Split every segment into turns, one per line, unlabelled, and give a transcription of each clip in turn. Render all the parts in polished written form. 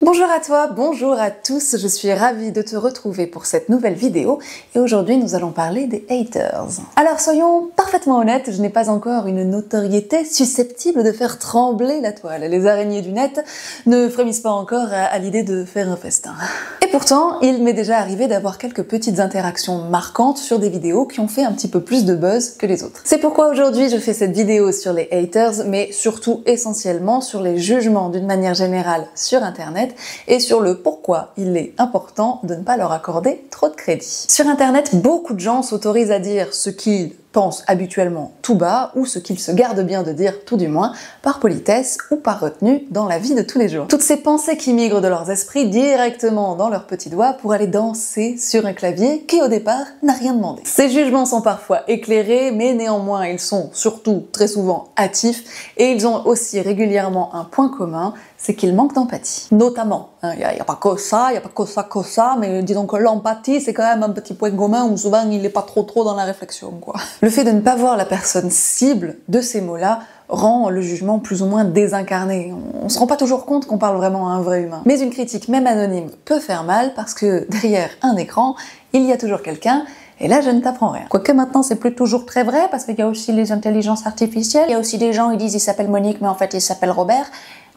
Bonjour à toi, bonjour à tous, je suis ravie de te retrouver pour cette nouvelle vidéo et aujourd'hui nous allons parler des haters. Alors soyons parfaitement honnêtes, je n'ai pas encore une notoriété susceptible de faire trembler la toile. Les araignées du net ne frémissent pas encore à l'idée de faire un festin. Et pourtant, il m'est déjà arrivé d'avoir quelques petites interactions marquantes sur des vidéos qui ont fait un petit peu plus de buzz que les autres. C'est pourquoi aujourd'hui je fais cette vidéo sur les haters, mais surtout essentiellement sur les jugements d'une manière générale sur internet et sur le pourquoi il est important de ne pas leur accorder trop de crédit. Sur internet, beaucoup de gens s'autorisent à dire ce qu'ils pensent habituellement tout bas ou ce qu'ils se gardent bien de dire tout du moins par politesse ou par retenue dans la vie de tous les jours. Toutes ces pensées qui migrent de leurs esprits directement dans leurs petits doigts pour aller danser sur un clavier qui au départ n'a rien demandé. Ces jugements sont parfois éclairés mais néanmoins ils sont surtout très souvent hâtifs et ils ont aussi régulièrement un point commun, c'est qu'ils manquent d'empathie. Notamment, il n'y a pas que ça, il n'y a pas que ça, mais disons que l'empathie c'est quand même un petit point commun où souvent il n'est pas trop dans la réflexion, quoi. Le fait de ne pas voir la personne cible de ces mots-là rend le jugement plus ou moins désincarné. On se rend pas toujours compte qu'on parle vraiment à un vrai humain. Mais une critique, même anonyme, peut faire mal parce que derrière un écran, il y a toujours quelqu'un. Et là, je ne t'apprends rien. Quoique maintenant, c'est plus toujours très vrai parce qu'il y a aussi les intelligences artificielles. Il y a aussi des gens qui disent il s'appelle Monique, mais en fait il s'appelle Robert.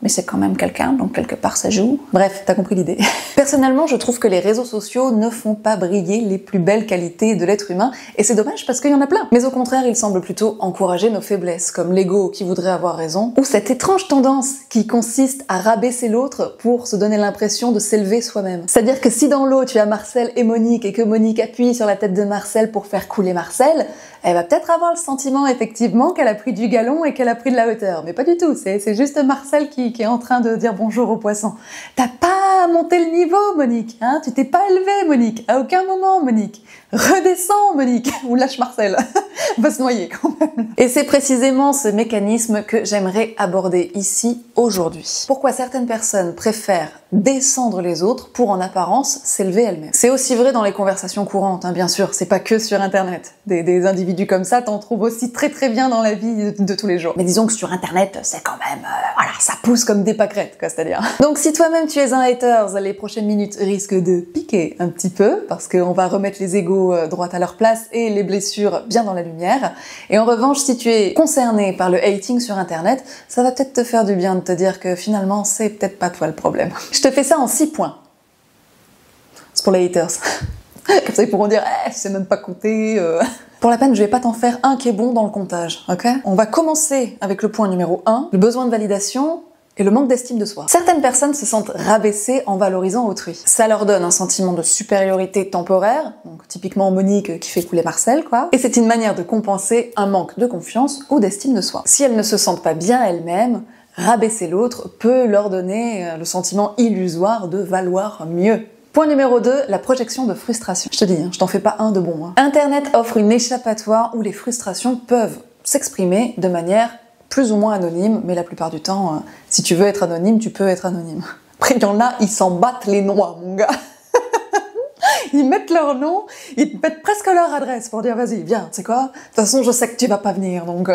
Mais c'est quand même quelqu'un, donc quelque part ça joue. Bref, t'as compris l'idée. Personnellement, je trouve que les réseaux sociaux ne font pas briller les plus belles qualités de l'être humain, et c'est dommage parce qu'il y en a plein. Mais au contraire, ils semblent plutôt encourager nos faiblesses, comme l'ego qui voudrait avoir raison, ou cette étrange tendance qui consiste à rabaisser l'autre pour se donner l'impression de s'élever soi-même. C'est-à-dire que si dans l'eau tu as Marcel et Monique, et que Monique appuie sur la tête de Marcel pour faire couler Marcel, elle va peut-être avoir le sentiment effectivement qu'elle a pris du galon et qu'elle a pris de la hauteur. Mais pas du tout, c'est juste Marcel qui est en train de dire bonjour aux poissons. T'as pas monté le niveau, Monique, hein? Tu t'es pas élevée, Monique. À aucun moment, Monique. Redescends, Monique. Ou lâche Marcel. Va se noyer, quand même. Et c'est précisément ce mécanisme que j'aimerais aborder ici, aujourd'hui. Pourquoi certaines personnes préfèrent descendre les autres pour, en apparence, s'élever elles-mêmes. C'est aussi vrai dans les conversations courantes, hein, bien sûr. C'est pas que sur Internet. Des individus comme ça, t'en trouves aussi très bien dans la vie de tous les jours. Mais disons que sur Internet, c'est quand même... voilà, ça pousse comme des pâquerettes, quoi, c'est-à-dire. Donc si toi-même tu es un haters, les prochaines minutes risquent de piquer un petit peu, parce qu'on va remettre les égos droit à leur place et les blessures bien dans la lumière. Et en revanche, si tu es concerné par le hating sur Internet, ça va peut-être te faire du bien de te dire que finalement, c'est peut-être pas toi le problème. Je te fais ça en 6 points. C'est pour les haters. Comme ça, ils pourront dire « c'est même pas compté Pour la peine, je vais pas t'en faire un qui est bon dans le comptage, ok? On va commencer avec le point numéro 1, le besoin de validation et le manque d'estime de soi. Certaines personnes se sentent rabaissées en valorisant autrui. Ça leur donne un sentiment de supériorité temporaire, donc typiquement Monique qui fait couler Marcel, quoi. Et c'est une manière de compenser un manque de confiance ou d'estime de soi. Si elles ne se sentent pas bien elles-mêmes, rabaisser l'autre peut leur donner le sentiment illusoire de valoir mieux. Point numéro 2, la projection de frustration. Je te dis, hein, je t'en fais pas un de bon. Hein. Internet offre une échappatoire où les frustrations peuvent s'exprimer de manière plus ou moins anonyme, mais la plupart du temps, si tu veux être anonyme, tu peux être anonyme. Après, il y en a, ils s'en battent les noix, mon gars. Ils mettent leur nom, ils mettent presque leur adresse pour dire, vas-y, viens, tu sais quoi? De toute façon, je sais que tu vas pas venir, donc...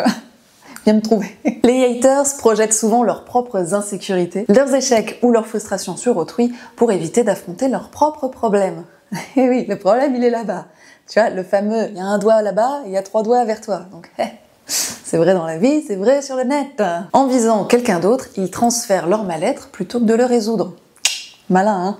viens me trouver. Les haters projettent souvent leurs propres insécurités, leurs échecs ou leurs frustrations sur autrui pour éviter d'affronter leurs propres problèmes. Et oui, le problème, il est là-bas. Tu vois, le fameux, il y a un doigt là-bas et il y a 3 doigts vers toi. Donc, c'est vrai dans la vie, c'est vrai sur le net. En visant quelqu'un d'autre, ils transfèrent leur mal-être plutôt que de le résoudre. Malin, hein?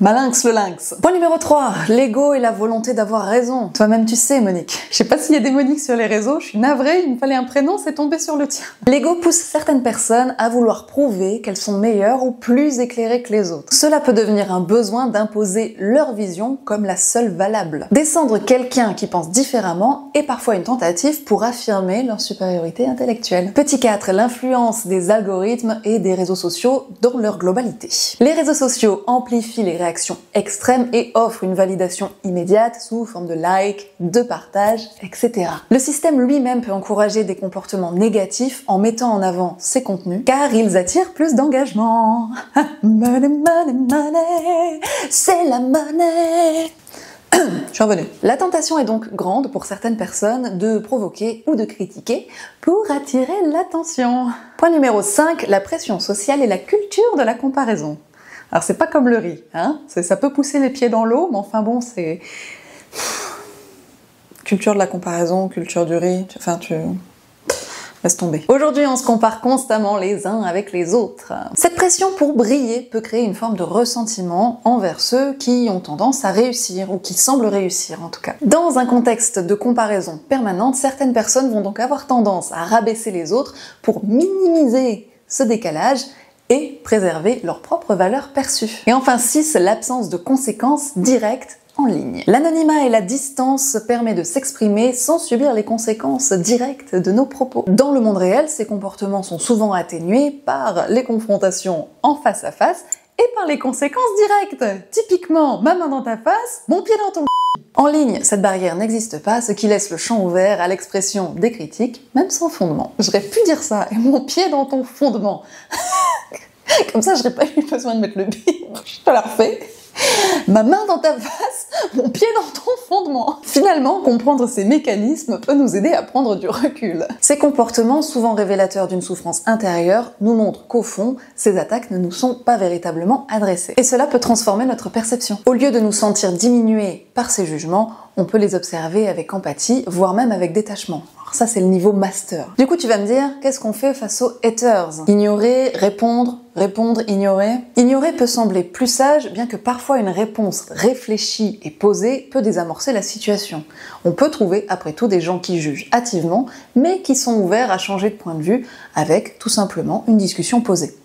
Malinx le lynx. Point numéro 3, l'ego et la volonté d'avoir raison. Toi-même tu sais, Monique. Je sais pas s'il y a des Moniques sur les réseaux, je suis navrée, il me fallait un prénom, c'est tombé sur le tien. L'ego pousse certaines personnes à vouloir prouver qu'elles sont meilleures ou plus éclairées que les autres. Cela peut devenir un besoin d'imposer leur vision comme la seule valable. Descendre quelqu'un qui pense différemment est parfois une tentative pour affirmer leur supériorité intellectuelle. Petit 4, l'influence des algorithmes et des réseaux sociaux dans leur globalité. Les réseaux sociaux amplifient les réactions extrêmes et offrent une validation immédiate sous forme de likes, de partages, etc. Le système lui-même peut encourager des comportements négatifs en mettant en avant ces contenus, car ils attirent plus d'engagement. Money, money, money, c'est la monnaie. Je suis revenue. La tentation est donc grande pour certaines personnes de provoquer ou de critiquer pour attirer l'attention. Point numéro 5, la pression sociale et la culture de la comparaison. Alors c'est pas comme le riz, hein, ça peut pousser les pieds dans l'eau, mais enfin bon, c'est... Culture de la comparaison, culture du riz, laisse tomber. Aujourd'hui, on se compare constamment les uns avec les autres. Cette pression pour briller peut créer une forme de ressentiment envers ceux qui ont tendance à réussir, ou qui semblent réussir en tout cas. Dans un contexte de comparaison permanente, certaines personnes vont donc avoir tendance à rabaisser les autres pour minimiser ce décalage et préserver leur propre valeur perçue. Et enfin 6, l'absence de conséquences directes en ligne. L'anonymat et la distance permettent de s'exprimer sans subir les conséquences directes de nos propos. Dans le monde réel, ces comportements sont souvent atténués par les confrontations en face à face et par les conséquences directes. Typiquement, ma main dans ta face, mon pied dans ton En ligne, cette barrière n'existe pas, ce qui laisse le champ ouvert à l'expression des critiques, même sans fondement. J'aurais pu dire ça, et mon pied dans ton fondement. Comme ça, j'aurais pas eu besoin de mettre le bip. Je te la refais. Ma main dans ta face, mon pied dans ton fondement. Finalement, comprendre ces mécanismes peut nous aider à prendre du recul. Ces comportements, souvent révélateurs d'une souffrance intérieure, nous montrent qu'au fond, ces attaques ne nous sont pas véritablement adressées. Et cela peut transformer notre perception. Au lieu de nous sentir diminués par ces jugements, on peut les observer avec empathie, voire même avec détachement. Alors ça, c'est le niveau master. Du coup, tu vas me dire, qu'est-ce qu'on fait face aux haters? Ignorer, répondre, ignorer. Ignorer peut sembler plus sage, bien que parfois une réponse réfléchie et posée peut désamorcer la situation. On peut trouver, après tout, des gens qui jugent hâtivement, mais qui sont ouverts à changer de point de vue avec, tout simplement, une discussion posée.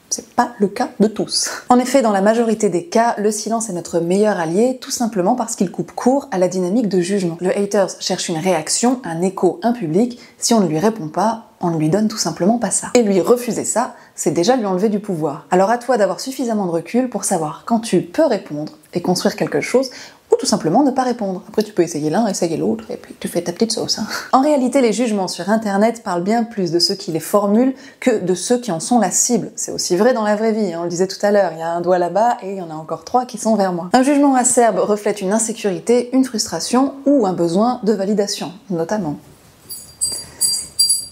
C'est pas le cas de tous. En effet, dans la majorité des cas, le silence est notre meilleur allié, tout simplement parce qu'il coupe court à la dynamique de jugement. Le haters cherche une réaction, un écho, un public. Si on ne lui répond pas, on ne lui donne tout simplement pas ça. Et lui refuser ça, c'est déjà lui enlever du pouvoir. Alors à toi d'avoir suffisamment de recul pour savoir quand tu peux répondre et construire quelque chose, ou tout simplement ne pas répondre. Après tu peux essayer l'un, essayer l'autre, et puis tu fais ta petite sauce. Hein. En réalité, les jugements sur internet parlent bien plus de ceux qui les formulent que de ceux qui en sont la cible. C'est aussi vrai dans la vraie vie, hein, on le disait tout à l'heure, il y a un doigt là-bas et il y en a encore 3 qui sont vers moi. Un jugement acerbe reflète une insécurité, une frustration ou un besoin de validation, notamment.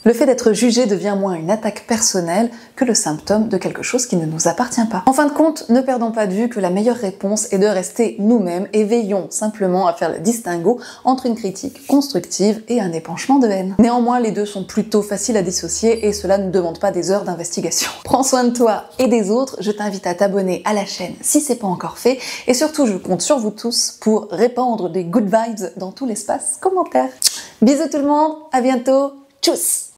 Le fait d'être jugé devient moins une attaque personnelle que le symptôme de quelque chose qui ne nous appartient pas. En fin de compte, ne perdons pas de vue que la meilleure réponse est de rester nous-mêmes et veillons simplement à faire le distinguo entre une critique constructive et un épanchement de haine. Néanmoins, les deux sont plutôt faciles à dissocier et cela ne demande pas des heures d'investigation. Prends soin de toi et des autres, je t'invite à t'abonner à la chaîne si c'est pas encore fait et surtout je compte sur vous tous pour répandre des good vibes dans tout l'espace commentaire. Bisous tout le monde, à bientôt, tchuss!